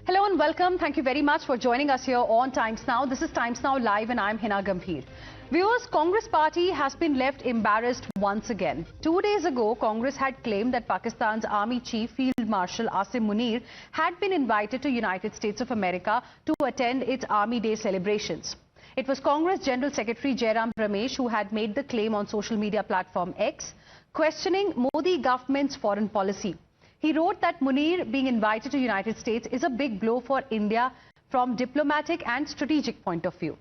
Hello and welcome. Thank you very much for joining us here on Times Now. This is Times Now Live and I'm Hina Gambhir. Viewers, Congress party has been left embarrassed once again. 2 days ago, Congress had claimed that Pakistan's Army Chief Field Marshal Asim Munir had been invited to United States of America to attend its Army Day celebrations. It was Congress General Secretary Jairam Ramesh who had made the claim on social media platform X, questioning Modi government's foreign policy. He wrote that Munir being invited to the United States is a big blow for India from diplomatic and strategic point of view.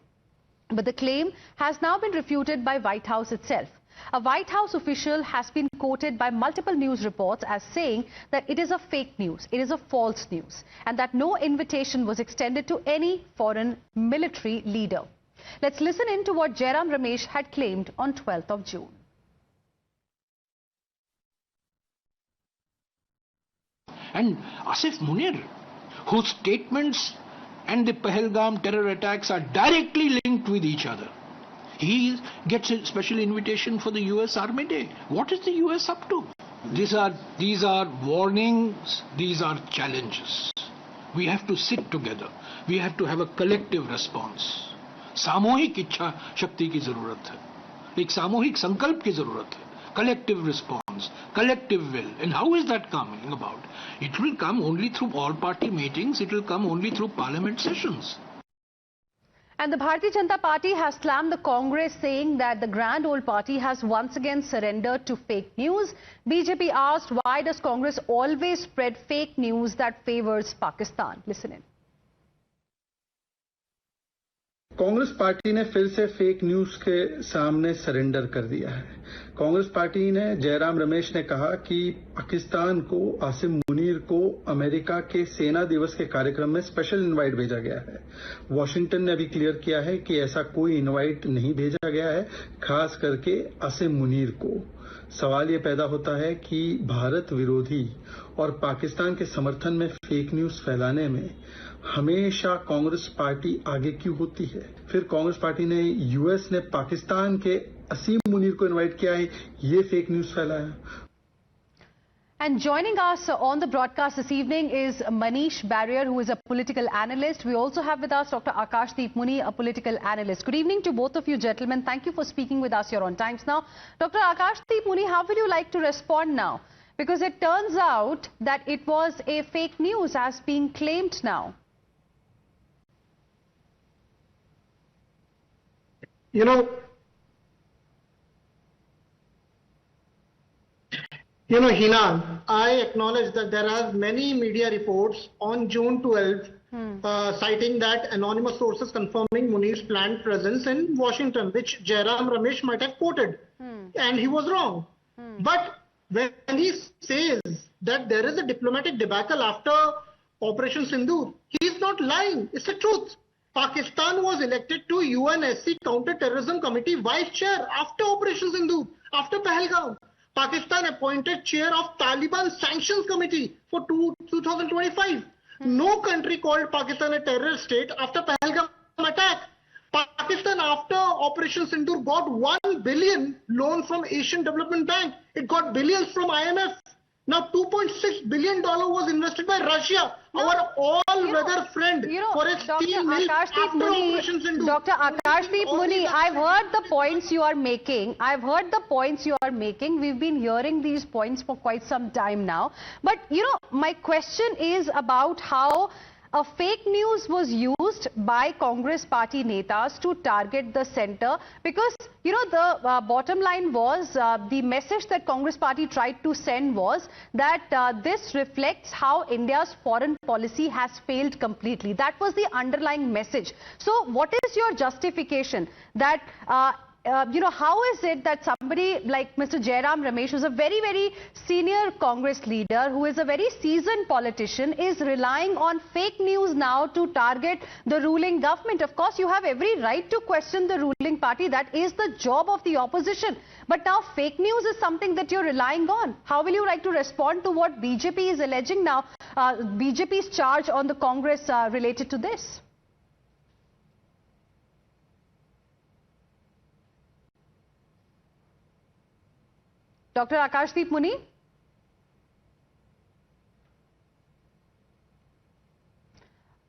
But the claim has now been refuted by White House itself. A White House official has been quoted by multiple news reports as saying that it is a fake news, it is a false news, and that no invitation was extended to any foreign military leader. Let's listen in to what Jairam Ramesh had claimed on 12th of June. And Asif Munir, whose statements and the Pahalgam terror attacks are directly linked with each other, he gets a special invitation for the US Army Day. What is the US up to? These are warnings, these are challenges. We have to sit together. We have to have a collective response. सामूहिक इच्छा शक्ति की जरूरत है, एक सामूहिक संकल्प की जरूरत है. Collective response, collective will. And how is that coming about? It will come only through all-party meetings. It will come only through parliament sessions. And the Bharatiya Janata Party has slammed the Congress, saying that the grand old party has once again surrendered to fake news. BJP asked, why does Congress always spread fake news that favors Pakistan? Listen in. Congress party ने फिर से fake news के सामने surrender कर दिया है. Congress party ने जयराम रमेश ने कहा कि पाकिस्तान को आसिम मुनीर को अमेरिका के सेना दिवस के कार्यक्रम में स्पेशल इनवाइट भेजा गया है. वॉशिंगटन ने अभी क्लियर किया है कि ऐसा कोई इनवाइट नहीं भेजा गया है, खास करके आसिम मुनीर को. सवाल ये पैदा होता है कि भारत विरोधी और पाकिस्तान के समर्थन में फेक न्यूज फैलाने में हमेशा कांग्रेस पार्टी आगे क्यों होती है. फिर कांग्रेस पार्टी ने यूएस ने पाकिस्तान के असीम मुनीर को इनवाइट किया है, ये फेक न्यूज फैलाया. And joining us on the broadcast this evening is Manish Barrier, who is a political analyst. We also have with us Dr. Akashdeep Muni, a political analyst. Good evening to both of you gentlemen. Thank you for speaking with us here on Times Now. Dr. Akashdeep Muni, how will you like to respond now? Because it turns out that it was a fake news as being claimed now. You know, Hina, I acknowledge that there are many media reports on June 12th citing that anonymous sources confirming Munir's planned presence in Washington, which Jairam Ramesh might have quoted, and he was wrong. But when he says that there is a diplomatic debacle after Operation Sindoor, he is not lying. It's the truth. Pakistan was elected to UNSC Counter-Terrorism Committee Vice Chair after Operation Sindoor, after Pahalgam. Pakistan appointed chair of Taliban Sanctions Committee for 2025. No country called Pakistan a terrorist state after Pahalgam attack. Pakistan after Operation Sindoor got 1 billion loan from Asian Development Bank. It got billions from IMF. Now $2.6 billion was invested by Russia, our all-weather friend, for its steel mill after Operation Sindoor. Dr. Akashdeep Muni, I've heard the points you are making. We've been hearing these points for quite some time now. But, my question is about how a fake news was used by Congress party netas to target the center, because the bottom line was the message that Congress party tried to send was that this reflects how India's foreign policy has failed completely. That was the underlying message. So what is your justification that how is it that somebody like Mr. Jairam Ramesh, who's a very, very senior Congress leader, who is a very seasoned politician, is relying on fake news now to target the ruling government? Of course, you have every right to question the ruling party. That is the job of the opposition. But now fake news is something that you're relying on. How will you like to respond to what BJP is alleging now, BJP's charge on the Congress related to this? Dr. Akashdeep Muni?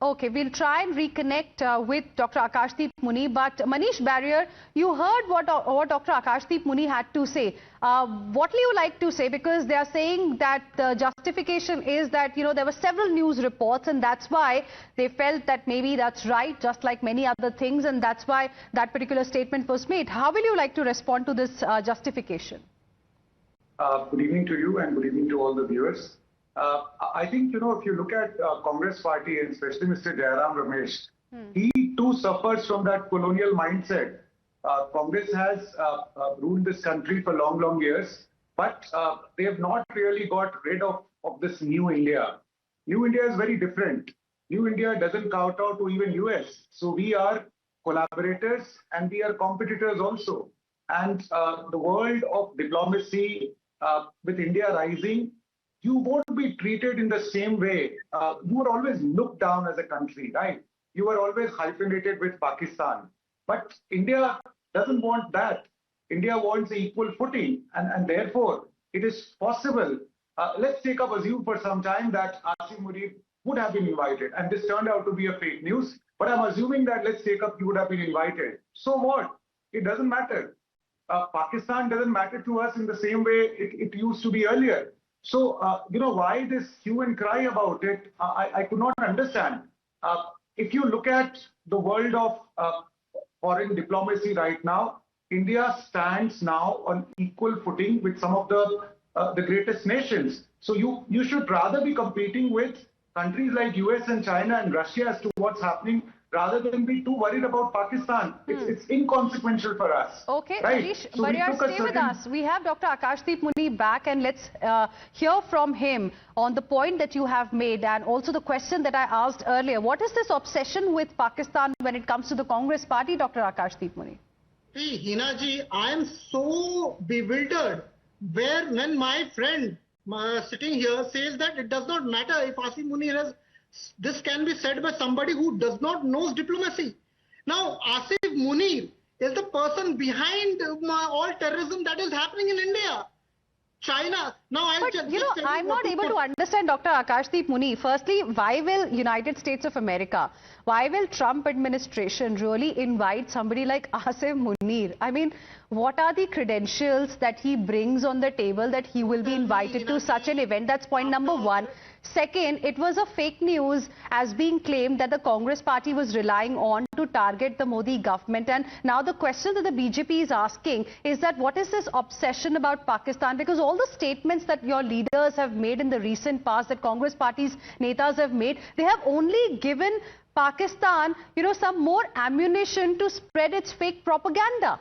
Okay, we'll try and reconnect with Dr. Akashdeep Muni. But Manish Barrier, you heard what Dr. Akashdeep Muni had to say. What will you like to say? Because they are saying that the justification is that, there were several news reports and that's why they felt that maybe that's right, just like many other things. And that's why that particular statement was made. How will you like to respond to this justification? Good evening to you and good evening to all the viewers. I think, if you look at Congress party and especially Mr. Jairam Ramesh, he too suffers from that colonial mindset. Congress has ruled this country for long, long years, but they have not really got rid of this new India. New India is very different. New India doesn't kowtow to even US. So we are collaborators and we are competitors also. And the world of diplomacy with India rising, you won't be treated in the same way. You were always looked down as a country, right? You were always hyphenated with Pakistan. But India doesn't want that. India wants an equal footing. And therefore, it is possible. Let's assume for some time that Asim Munir would have been invited. And this turned out to be a fake news. But I'm assuming that you would have been invited. So what? It doesn't matter. Pakistan doesn't matter to us in the same way it used to be earlier. So, why this hue and cry about it, I could not understand. If you look at the world of foreign diplomacy right now, India stands now on equal footing with some of the greatest nations. So you should rather be competing with countries like US and China and Russia as to what's happening, rather than be too worried about Pakistan. It's inconsequential for us. Okay, right? Manish So Barrier, stay with us. We have Dr. Akashdeep Muni back and let's hear from him on the point that you have made and also the question that I asked earlier. What is this obsession with Pakistan when it comes to the Congress party, Dr. Akashdeep Muni? See, Hina ji, I am so bewildered when my friend sitting here says that it does not matter if Asim Munir has. This can be said by somebody who does not know diplomacy. Now, Asif Munir is the person behind all terrorism that is happening in India. China. Now, I'm not able to understand, Dr. Akashdeep Muni. Firstly, why will United States of America, why will Trump administration really invite somebody like Asim Munir? I mean, what are the credentials that he brings on the table that he will be invited to such an event? That's point number one. Second, it was a fake news as being claimed that the Congress party was relying on to target the Modi government. And now the question that the BJP is asking is that what is this obsession about Pakistan? Because all the statements that your leaders have made in the recent past, that Congress party's netas have made, they have only given Pakistan, some more ammunition to spread its fake propaganda.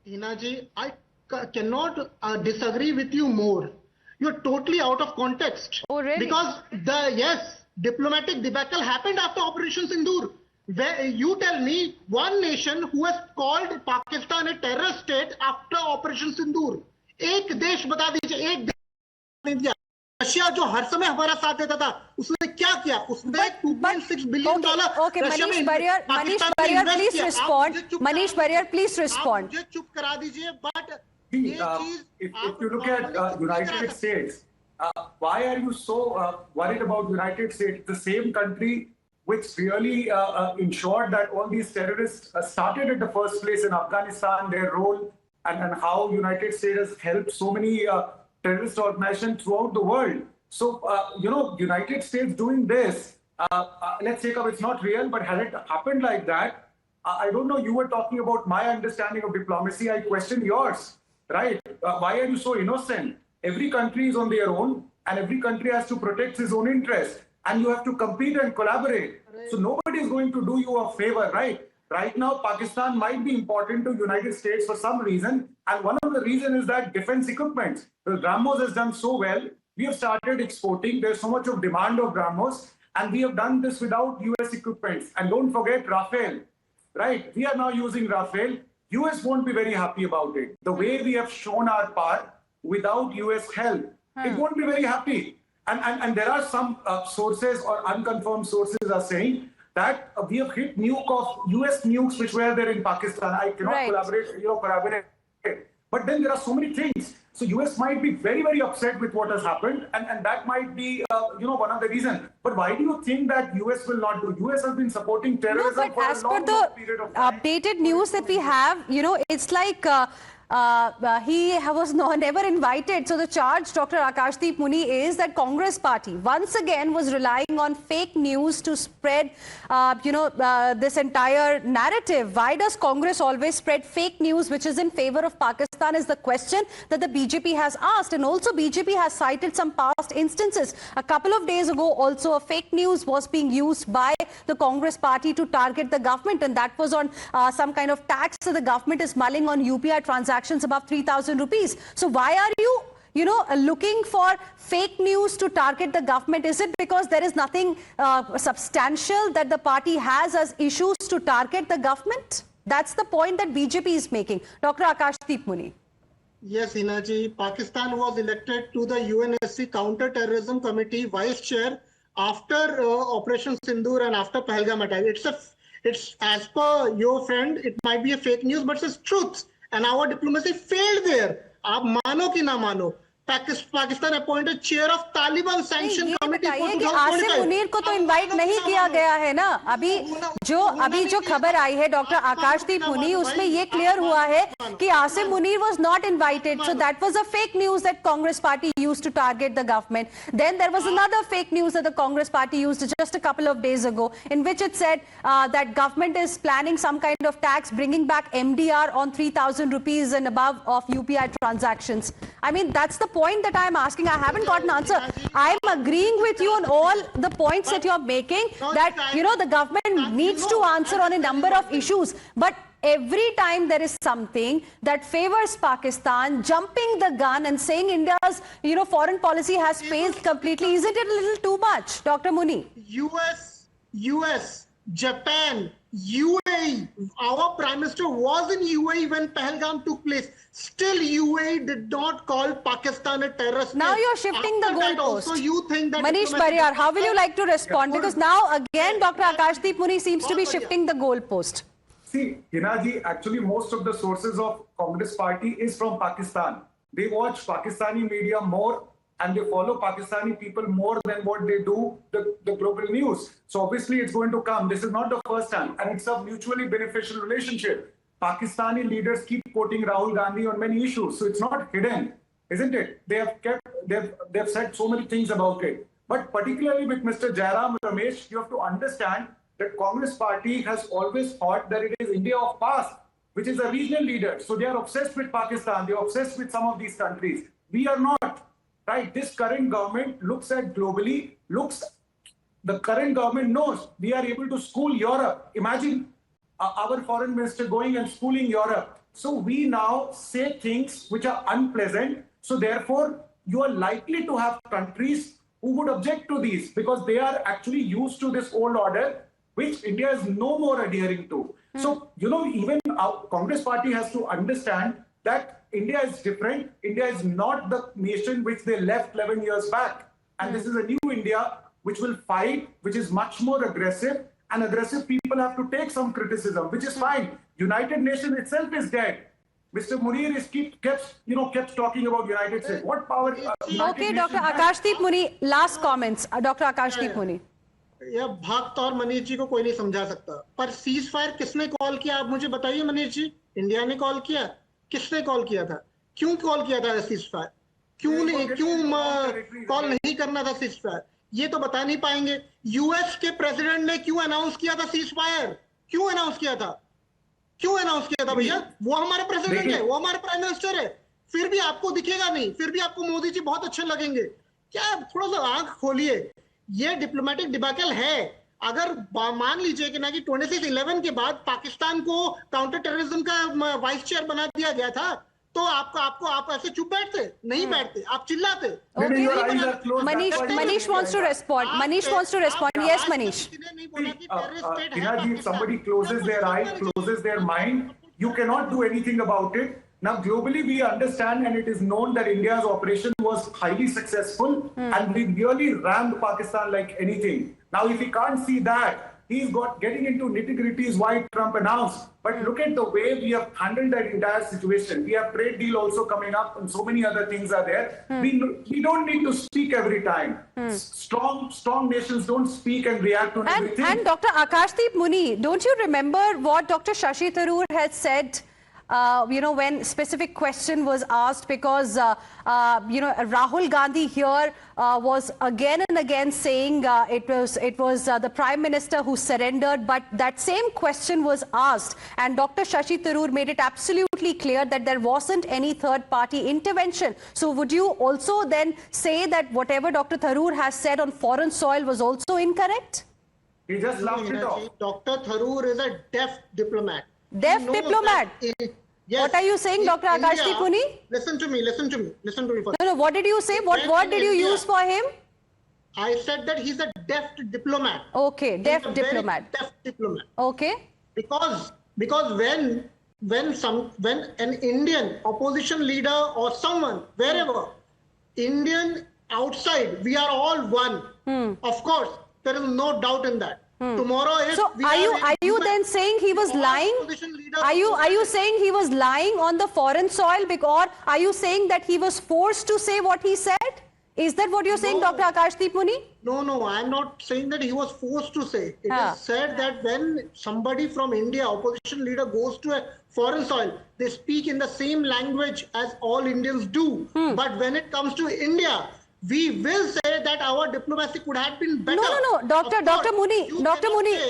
Hina ji, I cannot disagree with you more. You're totally out of context. Oh, really? Because diplomatic debacle happened after Operation Sindoor. Where you tell me one nation who has called Pakistan a terror state after Operation Sindoor. एक देश बता दीजिए, एक देश Russia जो हर समय हमारा साथ देता था, उसने क्या किया? उसने $2.6 billion Okay, Manish Barrier, please respond. Manish Barrier, please respond. मुझे चुप करा दीजिए, but if you look at United States, why are you so worried about United States? The same country which really ensured that all these terrorists started at the first place in Afghanistan, their role and how United States has helped so many terrorist organizations throughout the world. So, United States doing this, let's take up, it's not real, but had it happened like that, I don't know, you were talking about my understanding of diplomacy, I question yours. Right? Why are you so innocent? Every country is on their own and every country has to protect its own interest and you have to compete and collaborate. So nobody is going to do you a favor, right? Right now, Pakistan might be important to United States for some reason. And one of the reasons is that defense equipment. The BrahMos has done so well. We have started exporting. There's so much of demand of BrahMos. And we have done this without US equipment. And don't forget Rafale, right? We are now using Rafale. US won't be very happy about it. The way we have shown our power without US help, it won't be very happy. And there are some sources or unconfirmed sources are saying that we have hit nuke of US nukes which were there in Pakistan. I cannot corroborate. But then there are so many things. So US might be very, very upset with what has happened, and that might be, one of the reasons. But why do you think that US will not do? US has been supporting terrorism No, but for as a long, per long period of the time. updated news that we have, it's like he was never invited. So the charge, Dr. Akashdeep Muni, is that Congress party once again was relying on fake news to spread, this entire narrative. Why does Congress always spread fake news which is in favor of Pakistan is the question that the BJP has asked. And also BJP has cited some past instances. A couple of days ago also a fake news was being used by the Congress party to target the government, and that was on some kind of tax that the government is mulling on UPI transactions above 3,000 rupees. So why are you looking for fake news to target the government? Is it because there is nothing substantial that the party has as issues to target the government? That's the point that BJP is making. Dr. Akashdeep Muni. Yes, Hina ji, Pakistan was elected to the UNSC Counter-Terrorism Committee Vice Chair after Operation Sindoor and after Pahalgam attack. It's as per your friend, it might be a fake news, but it's truth. And our diplomacy failed there. आप मानो कि ना मानो, Pakistan appointed chair of Taliban sanction committee for 2025. Asif Munir को तो invite नहीं किया गया है ना। अभी जो खबर आई है डॉक्टर आकाशदीप मुनी, उसमें ये क्लियर हुआ है कि Asif Munir was not invited. So that was a fake news that Congress party used to target the government. Then there was another fake news that the Congress party used just a couple of days ago, in which it said that government is planning some kind of tax, bringing back MDR on 3,000 rupees and above of UPI transactions. I mean, that's the point that I'm asking. I haven't got an answer. I'm agreeing with you on all the points that you're making, that, the government needs to answer on a number of issues. But every time there is something that favors Pakistan, jumping the gun and saying India's, foreign policy has failed completely, isn't it a little too much, Dr. Muni? US, Japan, UAE, our Prime Minister was in UAE when Pahalgam took place. Still, UAE did not call Pakistan a terrorist. Now you're shifting the goalpost. So you think that Manish Bariyar, how will you like to respond? Because now again, Dr. Akashdeep Muni seems to be shifting the goalpost. See, Hinaji, actually most of the sources of Congress party is from Pakistan. They watch Pakistani media more and they follow Pakistani people more than what they do the global news. So obviously it's going to come. This is not the first time, and it's a mutually beneficial relationship. Pakistani leaders keep quoting Rahul Gandhi on many issues, so it's not hidden, isn't it? They've said so many things about it. But particularly with Mr. Jairam Ramesh, you have to understand that Congress party has always thought that it is India of past, which is a regional leader. So they are obsessed with Pakistan. They are obsessed with some of these countries. We are not. Right? This current government looks at globally, the current government knows we are able to school Europe. Imagine our foreign minister going and schooling Europe. So we now say things which are unpleasant. So therefore, you are likely to have countries who would object to these because they are actually used to this old order, which India is no more adhering to. So, even our Congress party has to understand that India is different. India is not the nation which they left 11 years back. And this is a new India which will fight, which is much more aggressive. And aggressive people have to take some criticism, which is fine. United Nations itself is dead. Mr. Munir kept talking about United States. What power? Okay, Dr. Akashdeep Muni, last comments. Dr. Akashdeep Muni. यह भाग तौर मनीष जी को कोई नहीं समझा सकता, पर cease fire किसने कॉल किया आप मुझे बताइए मनीष जी। इंडिया ने कॉल किया? किसने कॉल किया था? क्यों कॉल किया था सीज फायर? क्यों कॉल नहीं करना था सीज फायर? ये तो बता नहीं पाएंगे। यूएस के प्रेसिडेंट ने क्यों अनाउंस किया था सीज फायर? क्यों अनाउंस किया था? क्यों अनाउंस किया था भैया? वो हमारे प्रेसिडेंट है, वो हमारे प्राइम मिनिस्टर है, फिर भी आपको दिखेगा नहीं, फिर भी आपको मोदी जी बहुत अच्छे लगेंगे क्या? थोड़ा सा आंख खोलिए। ये डिप्लोमेटिक डिबेकल है। अगर मान लीजिए कि ना कि 26/11 के बाद पाकिस्तान को काउंटर टेररिज्म का वाइस चेयर बना दिया गया था, तो आप ऐसे चुप बैठते? नहीं बैठते, आप चिल्लाते। Manish wants to respond. Manish wants to respond. Yes, Manish. If somebody closes their eye, closes their mind, you cannot do anything about it. Now, globally, we understand and it is known that India's operation was highly successful and we really rammed Pakistan like anything. Now, if we can't see that, he's getting into nitty-gritties why Trump announced. But look at the way we have handled that entire situation. We have trade deal also coming up and so many other things are there. We don't need to speak every time. Strong nations don't speak and react on everything. And Dr. Akashdeep Muni, don't you remember what Dr. Shashi Tharoor had said when specific question was asked, because Rahul Gandhi here was again and again saying it was the Prime Minister who surrendered, but that same question was asked and Dr. Shashi Tharoor made it absolutely clear that there wasn't any third party intervention. So would you also then say that whatever Dr. Tharoor has said on foreign soil was also incorrect? He just laughed it off. Dr. Tharoor is a deaf diplomat. Deaf diplomat? Yes, what are you saying, Dr. Akashdeep Muni? Listen to me first. No, what did you say? What word did you use for him? I said that he's a deaf diplomat. Okay, deaf diplomat. Deaf diplomat. Okay. Because when an Indian opposition leader or someone, wherever, Indian outside, we are all one. Of course, there is no doubt in that. Tomorrow, if so are you then saying he was lying? Are you saying he was lying on the foreign soil, or are you saying that he was forced to say what he said? Is that what you're saying, Dr. Akashdeep Muni? No, I'm not saying that he was forced to say. It is said that when somebody from India, opposition leader, goes to a foreign soil, they speak in the same language as all Indians do. But when it comes to India, we will say that our diplomacy could have been better. No, Dr. Muni,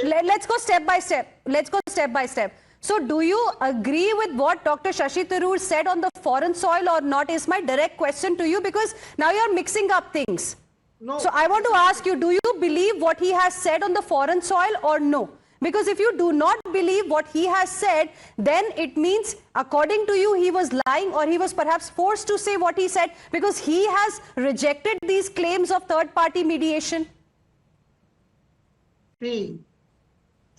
let's go step by step. So do you agree with what Dr. Shashi Tharoor said on the foreign soil or not, is my direct question to you, because now you're mixing up things. No. So I want to ask you, do you believe what he has said on the foreign soil or no? Because if you do not believe what he has said, then it means, according to you, he was lying, or he was perhaps forced to say what he said because he has rejected these claims of third-party mediation. See,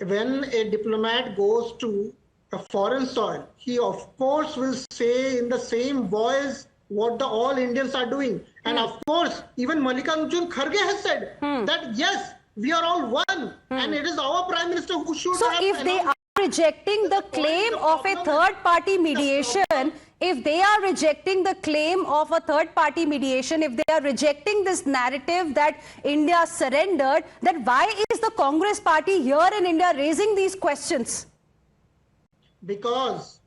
when a diplomat goes to a foreign soil, he of course will say in the same voice what the all Indians are doing. And of course, even Mallikarjun Kharge has said that yes, we are all one, and it is our Prime Minister who should have... So if they are rejecting the claim of a third-party mediation, if they are rejecting the claim of a third-party mediation, if they are rejecting this narrative that India surrendered, then why is the Congress party here in India raising these questions? Because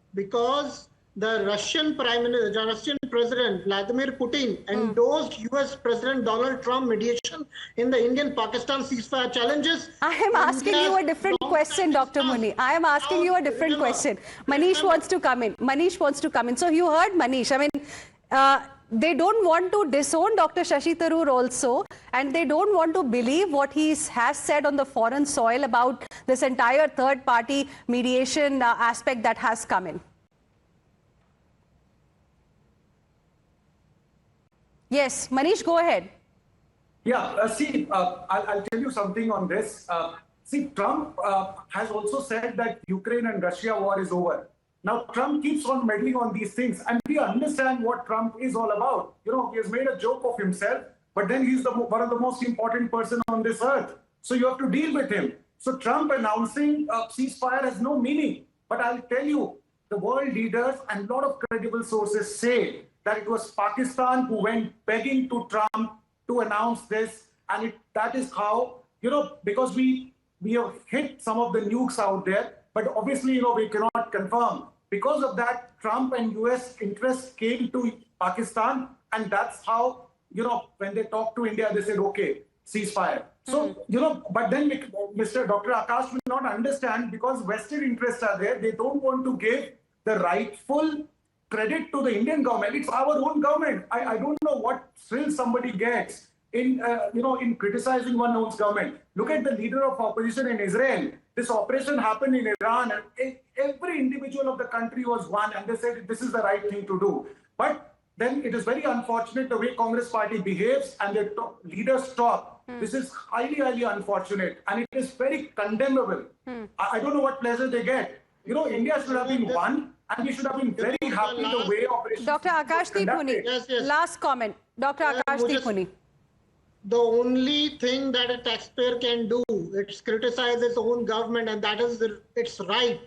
the Russian President Vladimir Putin endorsed US President Donald Trump mediation in the Indian-Pakistan ceasefire challenges. I am asking you a different question, Dr. Muni. I am asking you a different question. Manish wants to come in. So you heard Manish. I mean, they don't want to disown Dr. Shashi Tharoor also, and they don't want to believe what he has said on the foreign soil about this entire third-party mediation aspect that has come in. Yes, Manish, go ahead. Yeah, I'll tell you something on this. Trump has also said that Ukraine and Russia war is over. Now, Trump keeps on meddling on these things, and we understand what Trump is all about. You know, he has made a joke of himself, but then he's one of the most important person on this earth. So you have to deal with him. So Trump announcing a ceasefire has no meaning. But I'll tell you, the world leaders and a lot of credible sources say that it was Pakistan who went begging to Trump to announce this. And that is how, because we have hit some of the nukes out there, but obviously, we cannot confirm. Because of that, Trump and US interests came to Pakistan. And that's how, when they talked to India, they said, okay, ceasefire. So, but then Mr. Dr. Akash will not understand, because vested interests are there. They don't want to give the rightful credit to the Indian government. It's our own government. I don't know what thrill somebody gets in criticizing one own government. Look at the leader of opposition in Israel. This operation happened in Iran, and every individual of the country was one, and they said this is the right thing to do. But then it is very unfortunate the way Congress party behaves and their leaders talk. This is highly, highly unfortunate, and it is very condemnable. I don't know what pleasure they get. India should have been one, and we should have been very happy the way operations. Dr. Akashdeep Muni, last comment. Dr. Akashdeep Muni. the only thing that a taxpayer can do is criticize its own government, and that is its right.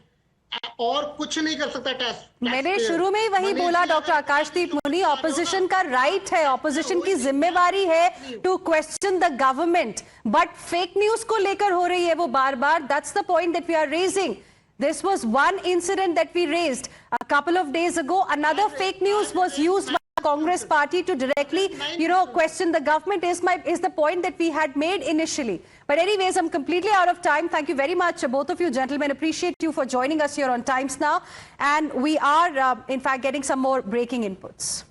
और कुछ नहीं कर सकता मैंने शुरू में ही वही बोला डॉक्टर आकाशदीप मुनि, ऑपोजिशन का राइट है, ऑपोजिशन की जिम्मेवारी है to question the government, but fake news को लेकर हो रही है वो बार बार. That's the point that we are raising. This was one incident that we raised a couple of days ago. Another fake news was used by the Congress party to directly, question the government is the point that we had made initially. But anyways, I'm completely out of time. Thank you very much, both of you gentlemen. Appreciate you for joining us here on Times Now. And we are, in fact, getting some more breaking inputs.